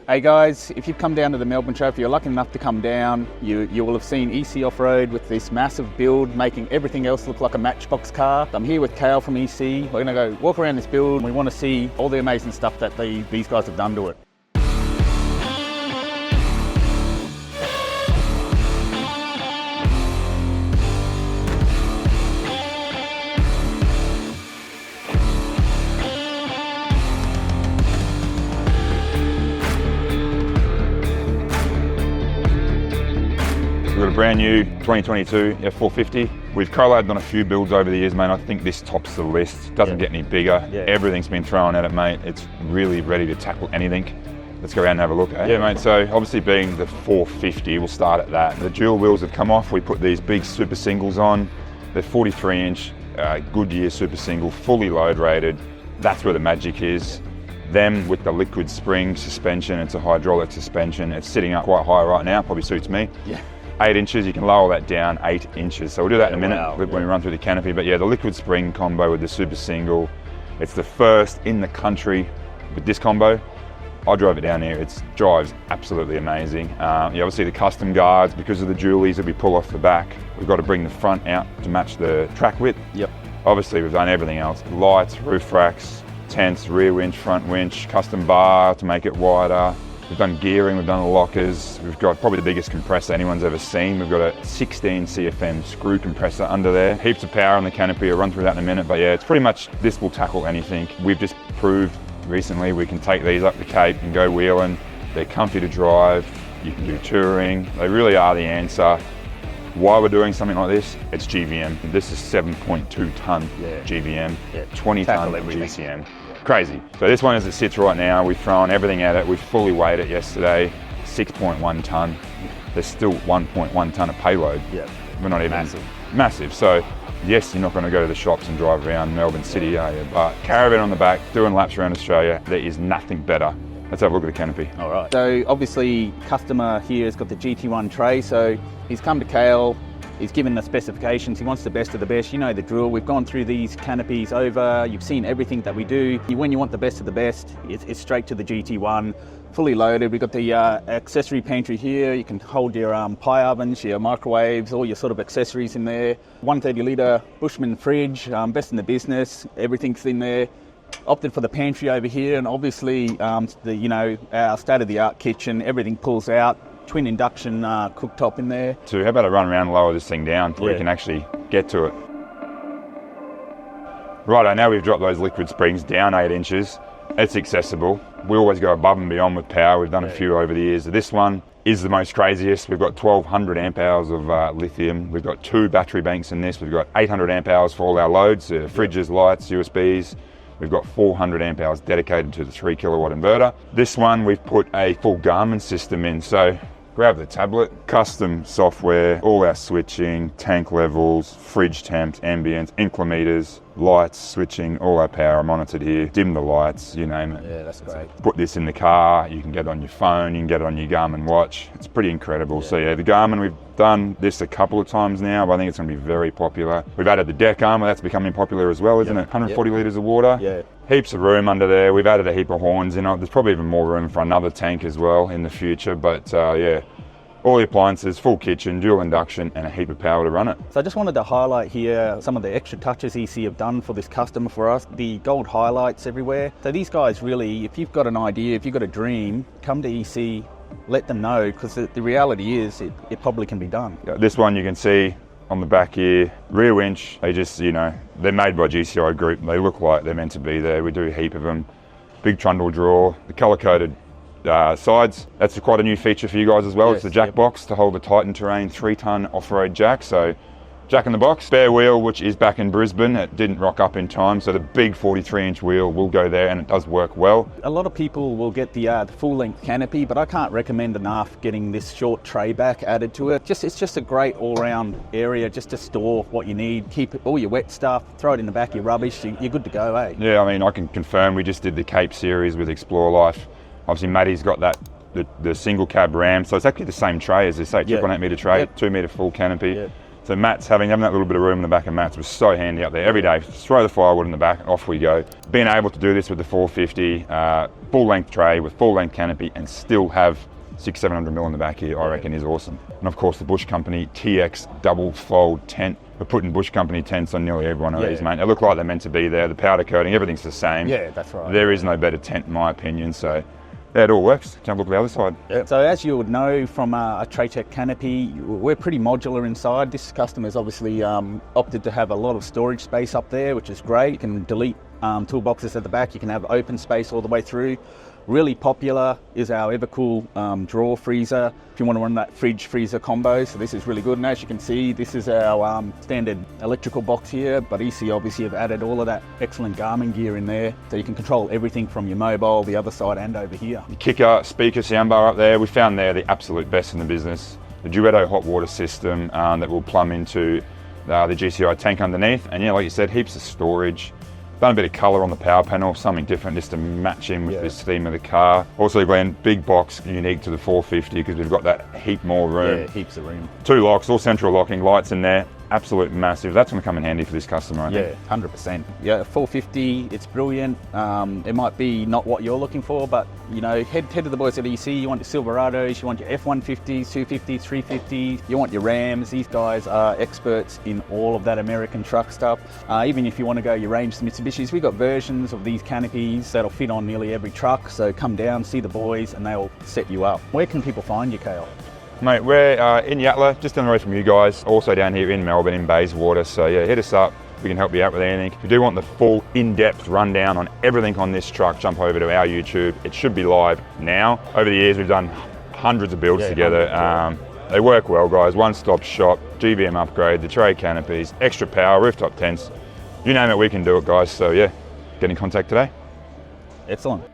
Hey guys, if you've come down to the Melbourne show, if you're lucky enough to come down, you will have seen EC Offroad with this massive build, making everything else look like a matchbox car. I'm here with Kale from EC. We're gonna go walk around this build and we want to see all the amazing stuff that these guys have done to it. We've got a brand new 2022 F450. We've collabed on a few builds over the years, mate. I think this tops the list. Doesn't get any bigger. Everything's been thrown at it, mate. It's really ready to tackle anything. Let's go around and have a look, eh? Yeah, mate, so obviously being the 450, we'll start at that. The dual wheels have come off. We put these big super singles on. They're 43-inch Goodyear super single, fully load rated. That's where the magic is. Them with the liquid spring suspension. It's a hydraulic suspension. It's sitting up quite high right now, probably suits me. 8 inches, you can lower that down 8 inches. So we'll do that in a minute when we run through the Canopy. But yeah, the liquid spring combo with the super single, it's the first in the country with this combo. I drove it down here, it drives absolutely amazing. Obviously the custom guards, because of the dualies that we pull off the back, we've got to bring the front out to match the track width. Obviously we've done everything else. Lights, roof racks, tents, rear winch, front winch, custom bar to make it wider. We've done gearing, we've done lockers. We've got probably the biggest compressor anyone's ever seen. We've got a 16 CFM screw compressor under there. Heaps of power on the Canopy. I'll run through that in a minute. But yeah, it's pretty much, this will tackle anything. We've just proved recently we can take these up the Cape and go wheeling. They're comfy to drive. You can do touring. They really are the answer. Why we're doing something like this, it's GVM. This is 7.2 ton GVM, 20 ton GCM. Crazy. So this one as it sits right now, we've thrown everything at it. We fully weighed it yesterday, 6.1 ton. There's still 1.1 ton of payload. We're not even massive. So yes, you're not going to go to the shops and drive around Melbourne City, are you? But caravan on the back, doing laps around Australia, there is nothing better. Let's have a look at the Canopy. All right. So obviously customer here has got the GT1 tray. So he's come to Kale. He's given the specifications, he wants the best of the best. You know the drill, we've gone through these canopies over, you've seen everything that we do. When you want the best of the best, it's straight to the GT1, fully loaded. We've got the accessory pantry here. You can hold your pie ovens, your microwaves, all your sort of accessories in there. 130 litre Bushman fridge, best in the business, everything's in there. Opted for the pantry over here, and obviously our state-of-the-art kitchen, everything pulls out. Twin induction cooktop in there. So how about I run around and lower this thing down so we can actually get to it. Righto, now we've dropped those liquid springs down 8 inches. It's accessible. We always go above and beyond with power. We've done a few over the years. This one is the most craziest. We've got 1200 amp hours of lithium. We've got 2 battery banks in this. We've got 800 amp hours for all our loads, fridges, lights, USBs. We've got 400 amp hours dedicated to the 3 kilowatt inverter. This one, we've put a full Garmin system in. So grab the tablet, custom software, all our switching, tank levels, fridge temps, ambience, inclimeters, lights, switching, all our power monitored here, dim the lights, you name it. Yeah, that's great. Put this in the car, you can get it on your phone, you can get it on your Garmin watch. It's pretty incredible. So yeah, the Garmin, we've done this a couple of times now, but I think it's going to be very popular. We've added the deck armor, that's becoming popular as well, isn't it? 140 litres of water. Heaps of room under there. We've added a heap of horns in it. There's probably even more room for another tank as well in the future, but yeah. All the appliances, full kitchen, dual induction, and a heap of power to run it. So I just wanted to highlight here some of the extra touches EC have done for this customer for us. The gold highlights everywhere. So these guys really, if you've got an idea, if you've got a dream, come to EC, let them know, because the reality is it probably can be done. This one you can see on the back here, rear winch, they just, they're made by GCI Group. They look like they're meant to be there. We do a heap of them. Big trundle drawer, the colour-coded sides. That's quite a new feature for you guys as well. It's the jack box to hold the Titan Terrain 3-ton off-road jack. So jack in the box. Spare wheel, which is back in Brisbane. It didn't rock up in time, so the big 43-inch wheel will go there, and it does work well. A lot of people will get the full-length Canopy, but I can't recommend enough getting this short tray back added to it. It's just a great all-round area just to store what you need. Keep all your wet stuff, throw it in the back, your rubbish, you're good to go, eh? Yeah, I mean, I can confirm we just did the Cape series with Explore Life. Obviously, Matty's got that the single cab Ram, so it's actually the same tray as they say, 2.8 metre tray, 2 metre full canopy. So Matt's having that little bit of room in the back of Matt's was so handy up there. Every day, throw the firewood in the back, off we go. Being able to do this with the 450, full length tray with full length canopy and still have 600-700 mil in the back here, I reckon is awesome. And of course the Bush Company TX double fold tent. We're putting Bush Company tents on nearly every one of these, mate. They look like they're meant to be there. The powder coating, everything's the same. Yeah, that's right. There is no better tent in my opinion, so yeah, it all works. Jump up the other side. Yep. So as you would know from a Traytech canopy, we're pretty modular inside. This customer's obviously opted to have a lot of storage space up there, which is great. You can delete toolboxes at the back. You can have open space all the way through. Really popular is our Evercool drawer freezer if you want to run that fridge freezer combo. So this is really good, and as you can see, this is our standard electrical box here, but EC obviously have added all of that excellent Garmin gear in there, so you can control everything from your mobile, the other side and over here. The kicker, speaker, soundbar up there, we found they're the absolute best in the business. The Duetto hot water system that will plumb into the GCI tank underneath, and yeah, like you said, heaps of storage. Done a bit of colour on the power panel, something different just to match in with this theme of the car. Also, Glenn, big box, unique to the 450 because we've got that heap more room. Yeah, heaps of room. 2 locks, all central locking, lights in there. Absolute massive. That's going to come in handy for this customer, I think. Yeah, 100%. Yeah, 450, it's brilliant. It might be not what you're looking for, but you know, head to the boys at EC. You want your Silverados, you want your F150s, 250s, 350s, you want your Rams. These guys are experts in all of that American truck stuff. Even if you want to go your range Mitsubishis, we've got versions of these canopies that'll fit on nearly every truck. So come down, see the boys, and they'll set you up. Where can people find you, Kale? Mate, we're in Yatala, just down the road from you guys, also down here in Melbourne in Bayswater, so yeah, hit us up, we can help you out with anything. If you do want the full in-depth rundown on everything on this truck, jump over to our YouTube. It should be live now. Over the years we've done hundreds of builds together. They work well, guys, one-stop shop, GBM upgrade, the tray canopies, extra power, rooftop tents, you name it, we can do it, guys, so yeah, get in contact today. Excellent.